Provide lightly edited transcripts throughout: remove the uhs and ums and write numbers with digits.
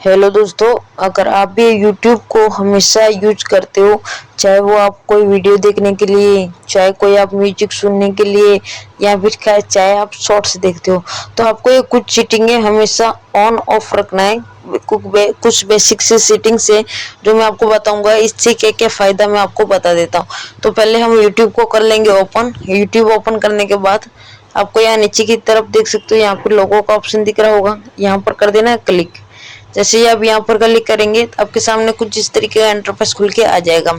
Hello दोस्तों, अगर आप भी YouTube को हमेशा यूज करते हो, चाहे वो आप कोई वीडियो देखने के लिए, चाहे कोई आप म्यूजिक सुनने के लिए, या फिर चाहे आप शॉर्ट्स देखते हो, तो आपको ये कुछ सेटिंगें हमेशा ऑन ऑफ रखना है। कुछ बेसिक से सेटिंग्स है जो मैं आपको बताऊंगा। इससे क्या क्या फायदा मैं आपको बता देता हूँ। तो पहले हम YouTube को कर लेंगे ओपन। YouTube ओपन करने के बाद आपको यहाँ नीचे की तरफ देख सकते हो, यहाँ पर लोगो का ऑप्शन दिख रहा होगा, यहाँ पर कर देना है क्लिक। जैसे ही आप यहाँ पर क्लिक करेंगे तो आपके सामने कुछ इस तरीके का इंटरफेस खुल के आ जाएगा।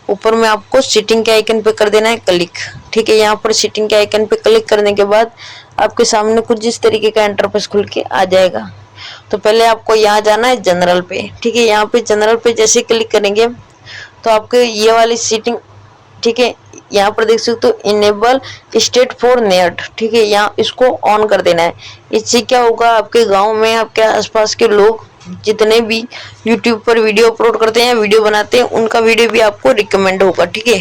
ऊपर में आपको सेटिंग के आइकन पे कर देना है क्लिक। ठीक है, यहाँ पर सेटिंग के आइकन पे क्लिक करने के बाद आपके सामने कुछ इस तरीके का इंटरफेस खुल के आ जाएगा। तो पहले आपको यहाँ जाना है जनरल पे। ठीक है, यहाँ पे जनरल पे जैसे क्लिक करेंगे तो आपको ये वाली सेटिंग, ठीक है, यहाँ पर देख सकते हो इनेबल स्टेट फॉर नेट। ठीक है, यहाँ इसको ऑन कर देना है। इससे क्या होगा, आपके गांव में आपके आसपास के लोग जितने भी YouTube पर वीडियो अपलोड करते हैं, वीडियो बनाते हैं, उनका वीडियो भी आपको रिकमेंड होगा। ठीक है,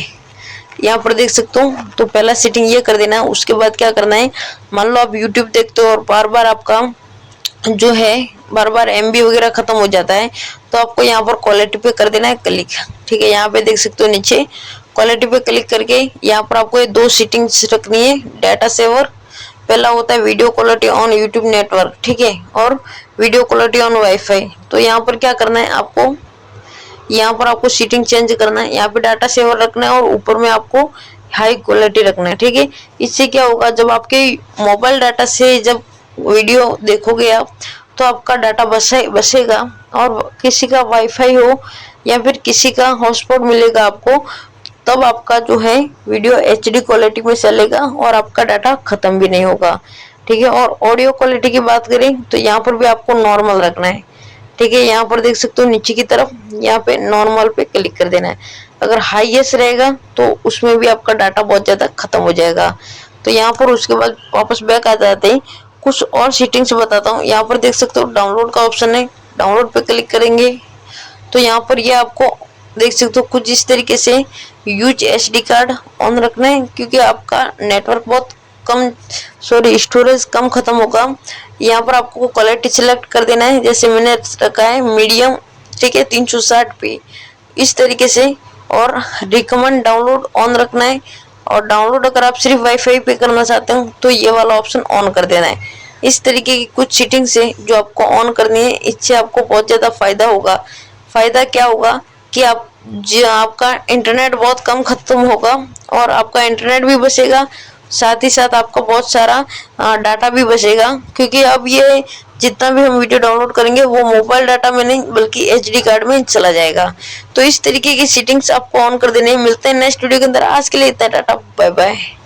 यहाँ पर देख सकते हो। तो पहला सेटिंग ये कर देना है। उसके बाद क्या करना है, मान लो आप YouTube देखते हो और बार बार आपका जो है बार बार MB वगैरह खत्म हो जाता है, तो आपको यहाँ पर क्वालिटी पे कर देना है क्लिक। ठीक है, यहाँ पे देख सकते हो नीचे क्वालिटी पे क्लिक करके यहाँ पर आपको ये दो सेटिंग्स रखनी है। डाटा सेवर पहला होता है video quality on YouTube network, ठीक है, और वीडियो क्वालिटी ऑन वाईफाई। तो यहाँ पर क्या करना है, आपको यहाँ पर आपको सेटिंग चेंज करना है। यहाँ पे डाटा सेवर रखना है और ऊपर में आपको हाई क्वालिटी रखना है। ठीक है, इससे क्या होगा, जब आपके मोबाइल डाटा से जब वीडियो देखोगे आप, तो आपका डाटा बसेगा और किसी का वाईफाई हो या फिर किसी का हॉटस्पॉट मिलेगा आपको, तब आपका जो है वीडियो HD क्वालिटी में चलेगा और आपका डाटा खत्म भी नहीं होगा। ठीक है, और ऑडियो क्वालिटी की बात करें तो यहाँ पर भी आपको नॉर्मल रखना है। ठीक है, यहाँ पर देख सकते हो नीचे की तरफ यहाँ पे नॉर्मल पे क्लिक कर देना है। अगर हाईएस्ट रहेगा तो उसमें भी आपका डाटा बहुत ज्यादा खत्म हो जाएगा। तो यहाँ पर उसके बाद वापस बैक आ जाते हैं, कुछ और सेटिंग्स बताता हूँ। यहाँ पर देख सकते हो डाउनलोड का ऑप्शन है, डाउनलोड पे क्लिक करेंगे तो यहाँ पर ये आपको देख सकते हो कुछ इस तरीके से यूज SD कार्ड ऑन रखना है, क्योंकि आपका नेटवर्क बहुत कम, सॉरी स्टोरेज कम खत्म होगा। यहाँ पर आपको क्वालिटी सिलेक्ट कर देना है, जैसे मैंने रखा है मीडियम। ठीक है, 360 पे इस तरीके से। और रिकमेंड डाउनलोड ऑन रखना है, और डाउनलोड अगर आप सिर्फ वाईफाई पे करना चाहते हो तो ये वाला ऑप्शन ऑन कर देना है। इस तरीके की कुछ सेटिंग्स है जो आपको ऑन करनी है। इससे आपको बहुत ज्यादा फायदा होगा। फायदा क्या होगा कि आपका इंटरनेट बहुत कम खत्म होगा और आपका इंटरनेट भी बचेगा, साथ ही साथ आपका बहुत सारा डाटा भी बचेगा, क्योंकि अब ये जितना भी हम वीडियो डाउनलोड करेंगे वो मोबाइल डाटा में नहीं बल्कि HD कार्ड में चला जाएगा। तो इस तरीके की सेटिंग्स आपको ऑन कर देने। मिलते हैं नेक्स्ट वीडियो के अंदर। आज के लिए इतना, टाटा बाय बाय।